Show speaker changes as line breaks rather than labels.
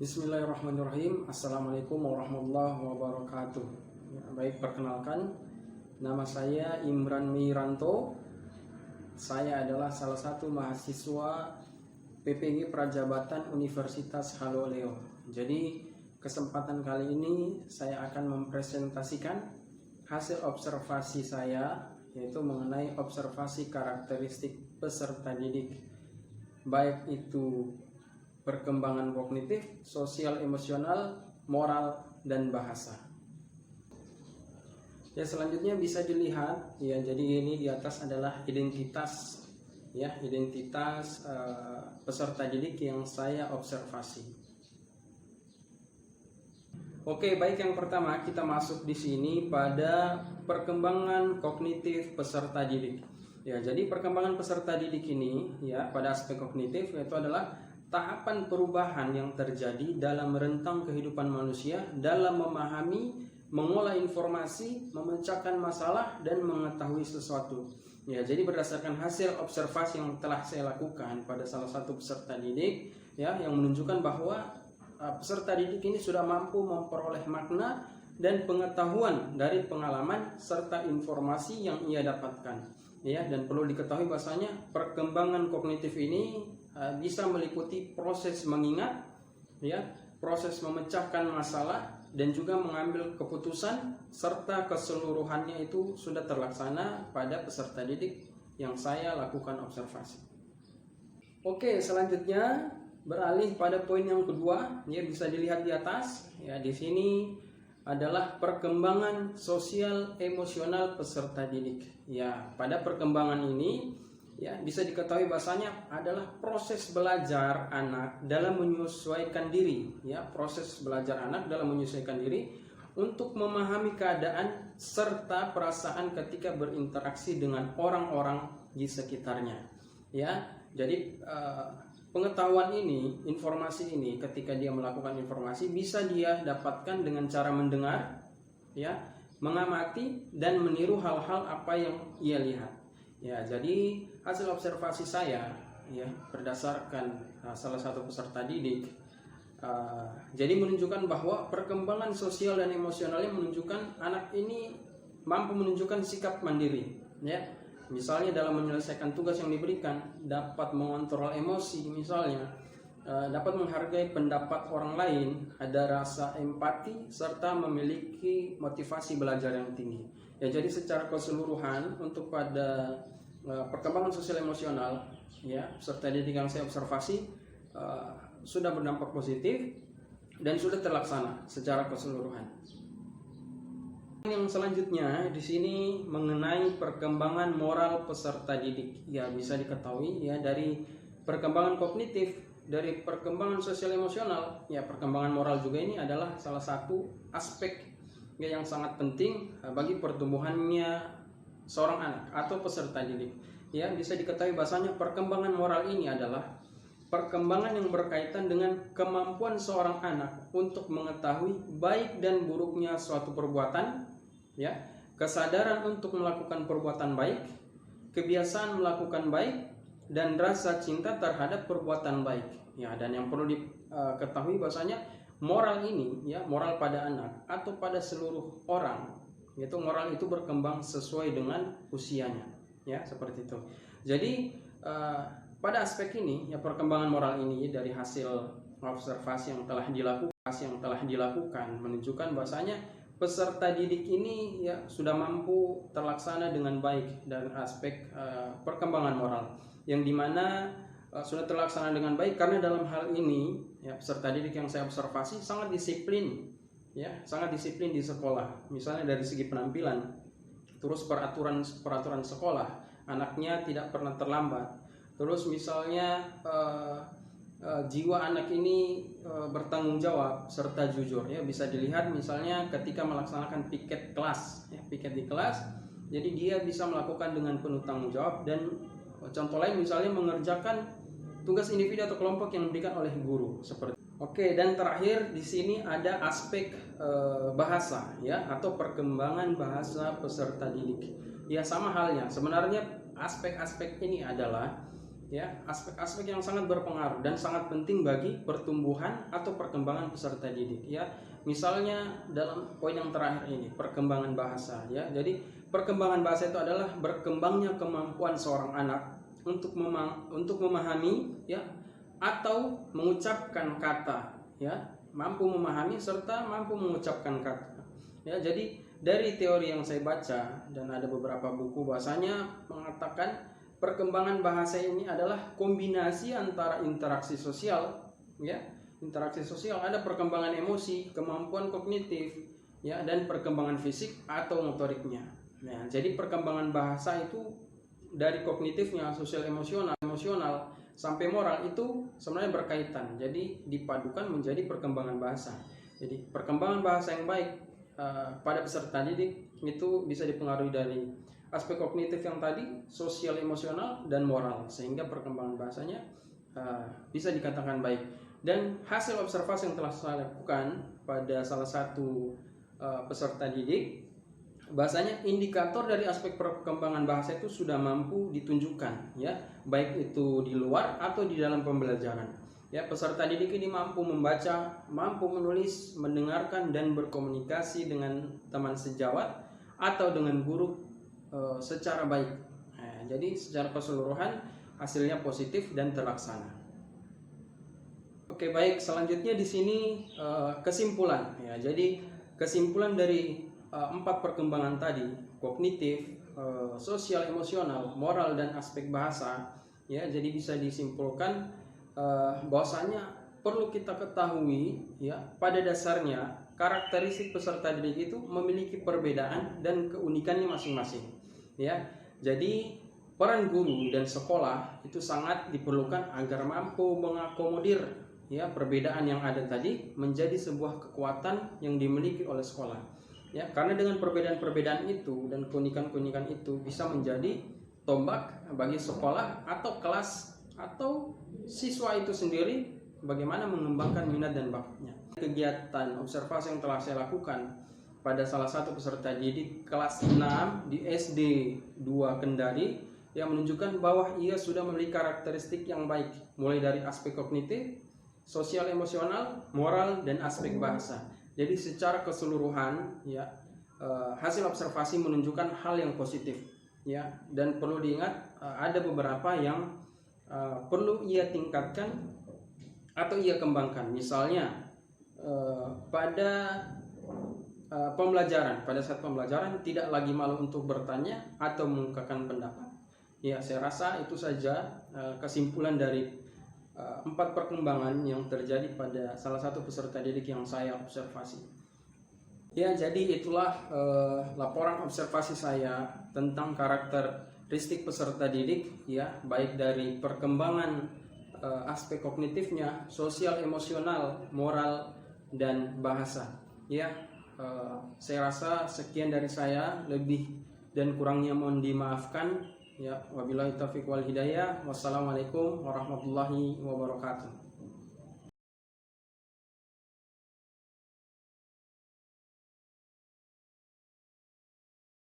Bismillahirrahmanirrahim. Assalamualaikum warahmatullahi wabarakatuh. Ya, baik, perkenalkan, nama saya Imran Miranto. Saya adalah salah satu mahasiswa PPG Prajabatan Universitas Haloleo. Jadi kesempatan kali ini saya akan mempresentasikan hasil observasi saya, yaitu mengenai observasi karakteristik peserta didik, baik itu perkembangan kognitif, sosial, emosional, moral, dan bahasa. Ya, selanjutnya bisa dilihat ya, jadi ini di atas adalah identitas ya, identitas peserta didik yang saya observasi. Oke, baik, yang pertama kita masuk di sini pada perkembangan kognitif peserta didik. Ya, jadi perkembangan peserta didik ini ya pada aspek kognitif yaitu adalah tahapan perubahan yang terjadi dalam rentang kehidupan manusia dalam memahami, mengolah informasi, memecahkan masalah, dan mengetahui sesuatu. Ya, jadi berdasarkan hasil observasi yang telah saya lakukan pada salah satu peserta didik, ya, yang menunjukkan bahwa peserta didik ini sudah mampu memperoleh makna dan pengetahuan dari pengalaman serta informasi yang ia dapatkan. Ya, dan perlu diketahui bahasanya perkembangan kognitif ini bisa meliputi proses mengingat, ya, proses memecahkan masalah, dan juga mengambil keputusan, serta keseluruhannya itu sudah terlaksana pada peserta didik yang saya lakukan observasi. Oke, selanjutnya beralih pada poin yang kedua, ya, bisa dilihat di atas. Ya, di sini adalah perkembangan sosial emosional peserta didik. Ya, pada perkembangan ini ya bisa diketahui bahasanya adalah proses belajar anak dalam menyesuaikan diri, ya, proses belajar anak dalam menyesuaikan diri untuk memahami keadaan serta perasaan ketika berinteraksi dengan orang-orang di sekitarnya. Ya, jadi pengetahuan ini, informasi ini, ketika dia melakukan informasi bisa dia dapatkan dengan cara mendengar, ya, mengamati, dan meniru hal-hal apa yang ia lihat. Ya, jadi hasil observasi saya ya berdasarkan salah satu peserta didik jadi menunjukkan bahwa perkembangan sosial dan emosionalnya menunjukkan anak ini mampu menunjukkan sikap mandiri, ya. Misalnya dalam menyelesaikan tugas yang diberikan, dapat mengontrol emosi, misalnya dapat menghargai pendapat orang lain, ada rasa empati, serta memiliki motivasi belajar yang tinggi. Ya, jadi secara keseluruhan untuk pada perkembangan sosial emosional, ya, peserta didik yang saya observasi sudah berdampak positif dan sudah terlaksana secara keseluruhan. Yang selanjutnya di sini mengenai perkembangan moral peserta didik. Ya, bisa diketahui ya dari perkembangan kognitif, dari perkembangan sosial emosional, ya, perkembangan moral juga ini adalah salah satu aspek ya yang sangat penting bagi pertumbuhannya seorang anak atau peserta didik. Ya, bisa diketahui bahasanya perkembangan moral ini adalah perkembangan yang berkaitan dengan kemampuan seorang anak untuk mengetahui baik dan buruknya suatu perbuatan, ya, kesadaran untuk melakukan perbuatan baik, kebiasaan melakukan baik, dan rasa cinta terhadap perbuatan baik. Ya, dan yang perlu diketahui bahasanya moral ini, ya, moral pada anak atau pada seluruh orang, yaitu moral itu berkembang sesuai dengan usianya, ya, seperti itu. Jadi pada aspek ini, ya, perkembangan moral ini dari hasil observasi yang telah dilakukan menunjukkan bahasanya peserta didik ini ya sudah mampu terlaksana dengan baik dan aspek perkembangan moral yang dimana sudah terlaksana dengan baik karena dalam hal ini ya peserta didik yang saya observasi sangat disiplin. Ya, sangat disiplin di sekolah, misalnya dari segi penampilan, terus peraturan sekolah, anaknya tidak pernah terlambat, terus misalnya jiwa anak ini bertanggung jawab serta jujur, ya, bisa dilihat misalnya ketika melaksanakan piket kelas, ya, piket di kelas, jadi dia bisa melakukan dengan penuh tanggung jawab. Dan contoh lain misalnya mengerjakan tugas individu atau kelompok yang diberikan oleh guru, seperti. Oke, dan terakhir di sini ada aspek bahasa, ya, atau perkembangan bahasa peserta didik. Ya, sama halnya. Sebenarnya aspek-aspek ini adalah ya, aspek-aspek yang sangat berpengaruh dan sangat penting bagi pertumbuhan atau perkembangan peserta didik, ya. Misalnya dalam poin yang terakhir ini, perkembangan bahasa, ya. Jadi perkembangan bahasa itu adalah berkembangnya kemampuan seorang anak untuk memahami, ya, atau mengucapkan kata, ya, mampu memahami serta mampu mengucapkan kata, ya. Jadi dari teori yang saya baca dan ada beberapa buku, bahasanya mengatakan perkembangan bahasa ini adalah kombinasi antara interaksi sosial, ya, interaksi sosial, ada perkembangan emosi, kemampuan kognitif, ya, dan perkembangan fisik atau motoriknya. Nah, jadi perkembangan bahasa itu dari kognitifnya, sosial, emosional sampai moral itu sebenarnya berkaitan. Jadi dipadukan menjadi perkembangan bahasa. Jadi perkembangan bahasa yang baik pada peserta didik itu bisa dipengaruhi dari aspek kognitif yang tadi, sosial, emosional, dan moral, sehingga perkembangan bahasanya bisa dikatakan baik. Dan hasil observasi yang telah saya lakukan pada salah satu peserta didik, bahasanya indikator dari aspek perkembangan bahasa itu sudah mampu ditunjukkan, ya, baik itu di luar atau di dalam pembelajaran. Ya, peserta didik ini mampu membaca, mampu menulis, mendengarkan, dan berkomunikasi dengan teman sejawat atau dengan guru secara baik. Nah, jadi secara keseluruhan hasilnya positif dan terlaksana. Oke, baik, selanjutnya di sini kesimpulan, ya. Jadi kesimpulan dari 4 perkembangan tadi, kognitif, sosial, emosional, moral, dan aspek bahasa, ya. Jadi bisa disimpulkan bahwasanya perlu kita ketahui, ya, pada dasarnya karakteristik peserta didik itu memiliki perbedaan dan keunikannya masing-masing. Ya, jadi peran guru dan sekolah itu sangat diperlukan agar mampu mengakomodir, ya, perbedaan yang ada tadi menjadi sebuah kekuatan yang dimiliki oleh sekolah. Ya, karena dengan perbedaan-perbedaan itu dan keunikan-keunikan itu bisa menjadi tombak bagi sekolah atau kelas atau siswa itu sendiri bagaimana mengembangkan minat dan bakatnya. Kegiatan observasi yang telah saya lakukan pada salah satu peserta didik kelas 6 di SD 2 Kendari yang menunjukkan bahwa ia sudah memiliki karakteristik yang baik, mulai dari aspek kognitif, sosial, emosional, moral, dan aspek bahasa. Jadi secara keseluruhan, ya, hasil observasi menunjukkan hal yang positif, ya, dan perlu diingat ada beberapa yang perlu ia tingkatkan atau ia kembangkan. Misalnya pada pada saat pembelajaran tidak lagi malu untuk bertanya atau mengungkapkan pendapat. Ya, saya rasa itu saja kesimpulan dari 4 perkembangan yang terjadi pada salah satu peserta didik yang saya observasi. Ya, jadi itulah laporan observasi saya tentang karakteristik peserta didik, ya, baik dari perkembangan aspek kognitifnya, sosial, emosional, moral, dan bahasa. Ya, saya rasa sekian dari saya, lebih dan kurangnya mohon dimaafkan. Ya, wabillahi taufiq wal hidayah. Wassalamualaikum warahmatullahi wabarakatuh.